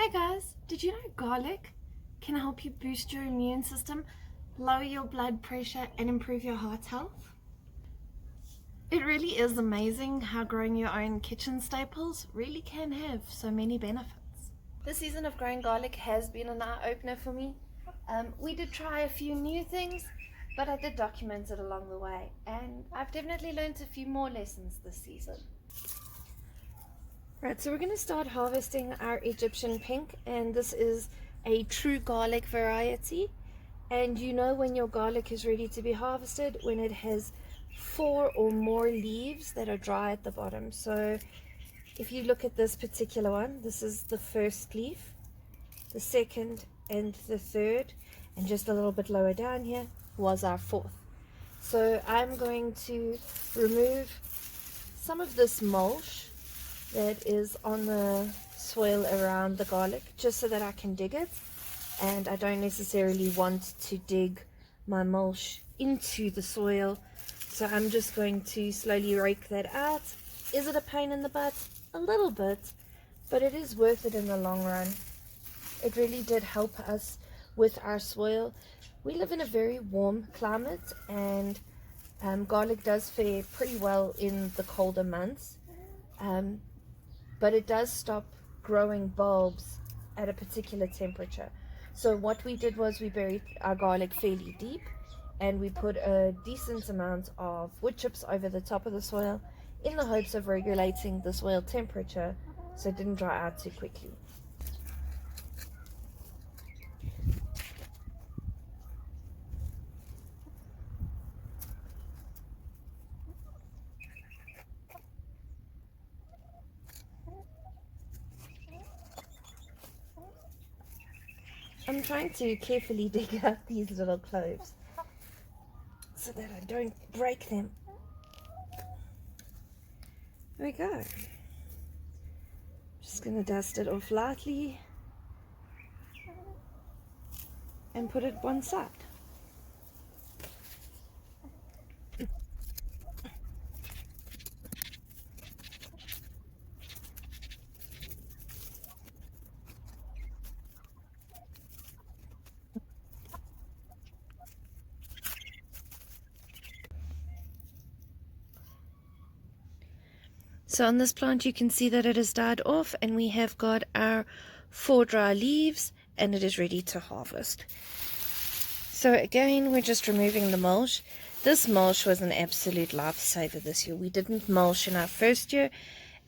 Hey guys, did you know garlic can help you boost your immune system, lower your blood pressure, and improve your heart health? It really is amazing how growing your own kitchen staples really can have so many benefits. This season of growing garlic has been an eye-opener for me. We did try a few new things, but I did document it along the way, and I've definitely learned a few more lessons this season. Right, so we're going to start harvesting our Egyptian pink, and this is a true garlic variety. And you know when your garlic is ready to be harvested when it has 4 or more leaves that are dry at the bottom. So if you look at this particular one, this is the first leaf, the second and the third, and just a little bit lower down here was our 4th. So I'm going to remove some of this mulch that is on the soil around the garlic, just so that I can dig it, and I don't necessarily want to dig my mulch into the soil, so I'm just going to slowly rake that out. Is it a pain in the butt? A little bit, but it is worth it in the long run. It really did help us with our soil. We live in a very warm climate, and garlic does fare pretty well in the colder months. But it does stop growing bulbs at a particular temperature. So what we did was we buried our garlic fairly deep, and we put a decent amount of wood chips over the top of the soil in the hopes of regulating the soil temperature so it didn't dry out too quickly. I'm trying to carefully dig out these little cloves so that I don't break them. There we go. Just going to dust it off lightly and put it one side. So on this plant you can see that it has died off, and we have got our 4 dry leaves, and it is ready to harvest. So again, we're just removing the mulch. This mulch was an absolute lifesaver this year. We didn't mulch in our first year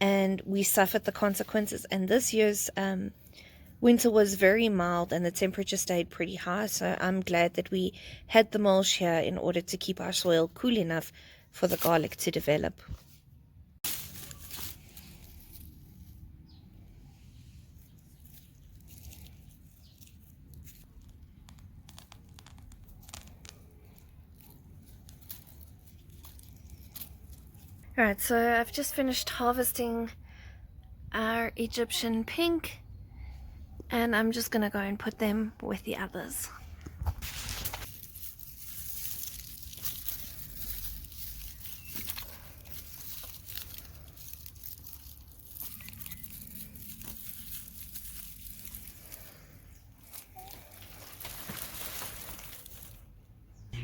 and we suffered the consequences, and this year's winter was very mild and the temperature stayed pretty high, so I'm glad that we had the mulch here in order to keep our soil cool enough for the garlic to develop. Alright, so I've just finished harvesting our Egyptian pink, and I'm just going to go and put them with the others.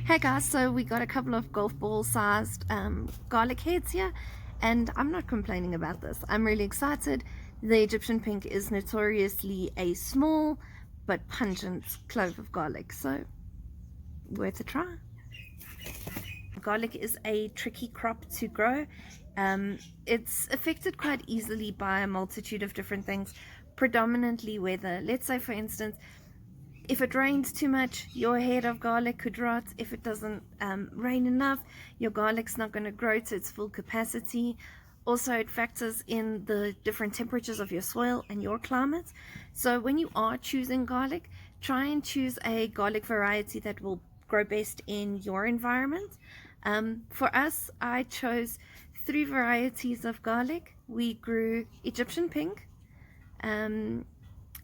Hey guys, so we got a couple of golf ball sized garlic heads here, and I'm not complaining about this. I'm really excited. The Egyptian pink is notoriously a small but pungent clove of garlic, so worth a try. Garlic is a tricky crop to grow. It's affected quite easily by a multitude of different things, predominantly weather. Let's say, for instance, if it rains too much, your head of garlic could rot. If it doesn't rain enough, your garlic's not going to grow to its full capacity. Also, it factors in the different temperatures of your soil and your climate. So when you are choosing garlic, try and choose a garlic variety that will grow best in your environment. For us, I chose 3 varieties of garlic. We grew Egyptian pink,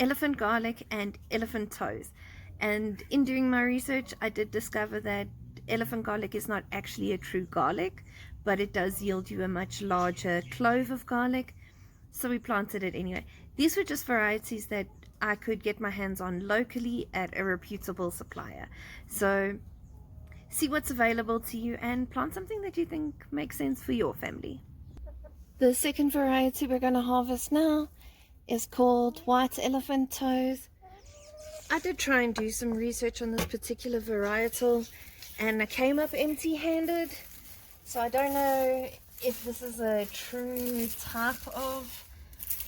elephant garlic, and elephant toes. And in doing my research, I did discover that elephant garlic is not actually a true garlic, but it does yield you a much larger clove of garlic, so we planted it anyway. These were just varieties that I could get my hands on locally at a reputable supplier. So see what's available to you and plant something that you think makes sense for your family. The second variety we're going to harvest now is called White Elephant Toes. I did try and do some research on this particular varietal and I came up empty-handed, so I don't know if this is a true type of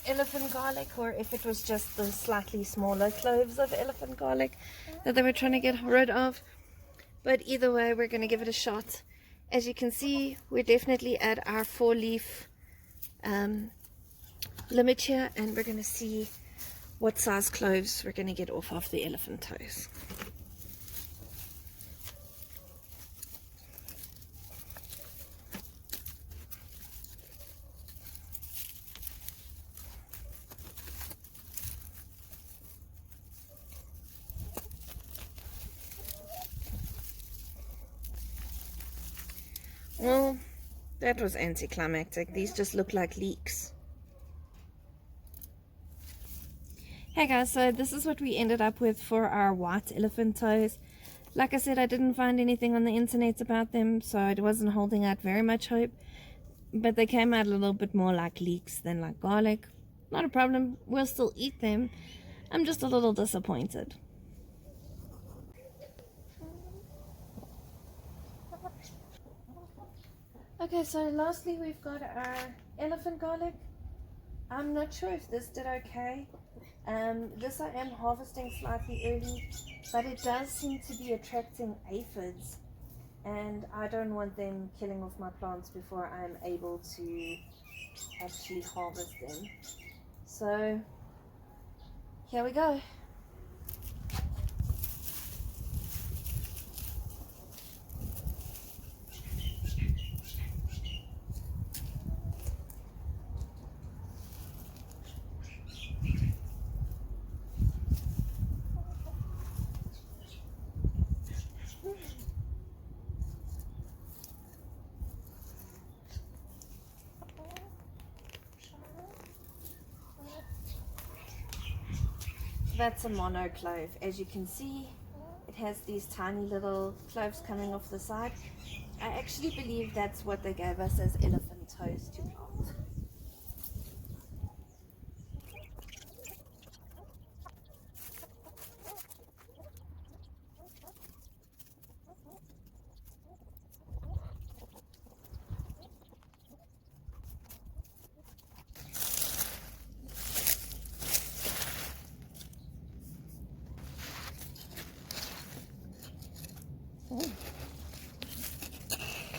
elephant garlic or if it was just the slightly smaller cloves of elephant garlic that they were trying to get rid of. But either way, we're going to give it a shot. As you can see, we're definitely at our 4-leaf limit here, and we're going to see what size cloves we're going to get off of the elephant toes. Well, that was anticlimactic. These just look like leeks. Hey guys, so this is what we ended up with for our white elephant toes. Like I said, I didn't find anything on the internet about them, so I wasn't holding out very much hope. But they came out a little bit more like leeks than like garlic. Not a problem, we'll still eat them. I'm just a little disappointed. Okay, so lastly we've got our elephant garlic. I'm not sure if this did okay. This I am harvesting slightly early, but it does seem to be attracting aphids, and I don't want them killing off my plants before I'm able to actually harvest them. So here we go. That's a mono clove. As you can see, it has these tiny little cloves coming off the side. I actually believe that's what they gave us as elephant toes to plant.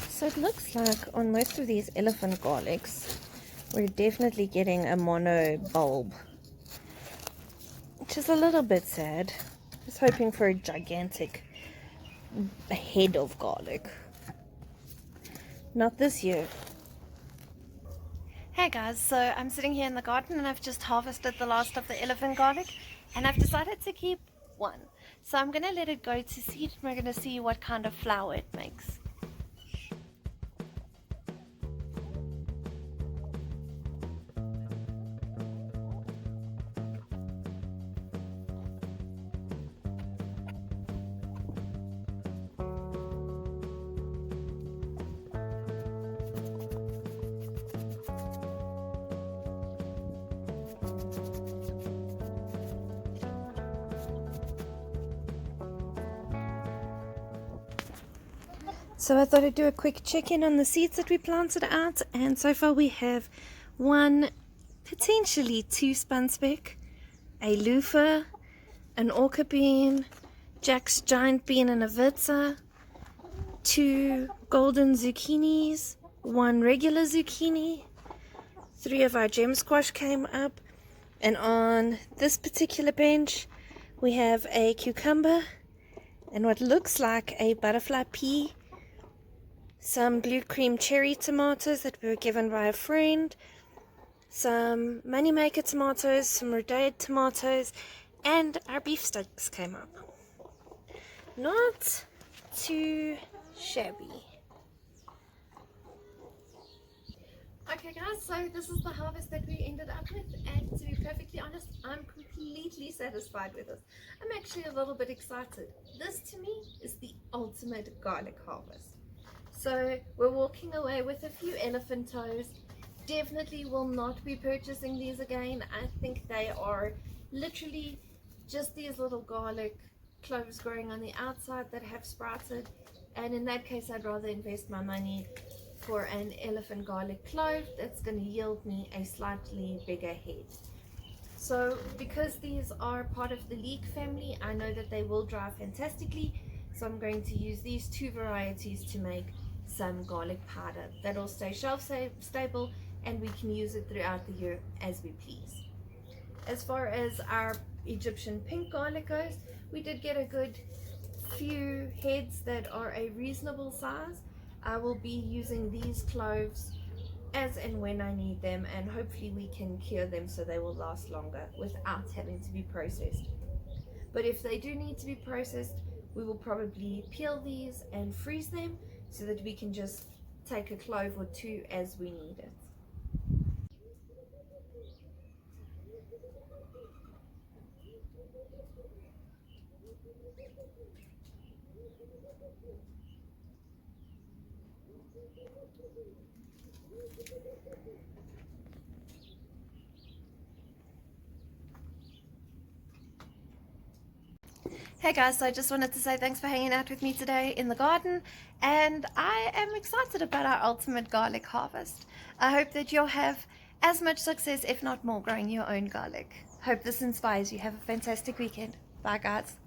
So it looks like on most of these elephant garlics, we're definitely getting a mono bulb, which is a little bit sad. I was hoping for a gigantic head of garlic. Not this year. Hey guys, so I'm sitting here in the garden and I've just harvested the last of the elephant garlic and I've decided to keep one. So I'm going to let it go to seed and we're going to see what kind of flower it makes. So I thought I'd do a quick check-in on the seeds that we planted out, and so far we have 1, potentially 2 spunspeck, a loofah, an orca bean, Jack's giant bean and a witzer, 2 golden zucchinis, 1 regular zucchini, 3 of our gem squash came up, and on this particular bench we have a cucumber and what looks like a butterfly pea, some blue cream cherry tomatoes that were given by a friend, some moneymaker tomatoes, some rodated tomatoes, and our beef steaks came up. Not too shabby. Okay guys, so this is the harvest that we ended up with, and to be perfectly honest, I'm completely satisfied with this. I'm actually a little bit excited. This to me is the ultimate garlic harvest. So we're walking away with a few elephant toes. Definitely will not be purchasing these again. I think they are literally just these little garlic cloves growing on the outside that have sprouted, and in that case I'd rather invest my money for an elephant garlic clove that's going to yield me a slightly bigger head. So because these are part of the leek family, I know that they will dry fantastically, so I'm going to use these two varieties to make some garlic powder that'll stay shelf stable, and we can use it throughout the year as we please. As far as our Egyptian pink garlic goes, we did get a good few heads that are a reasonable size. I will be using these cloves as and when I need them, and hopefully we can cure them so they will last longer without having to be processed. But if they do need to be processed, we will probably peel these and freeze them so that we can just take a clove or two as we need it. Hey guys, so I just wanted to say thanks for hanging out with me today in the garden, and I am excited about our ultimate garlic harvest. I hope that you'll have as much success, if not more, growing your own garlic. Hope this inspires you. Have a fantastic weekend. Bye guys.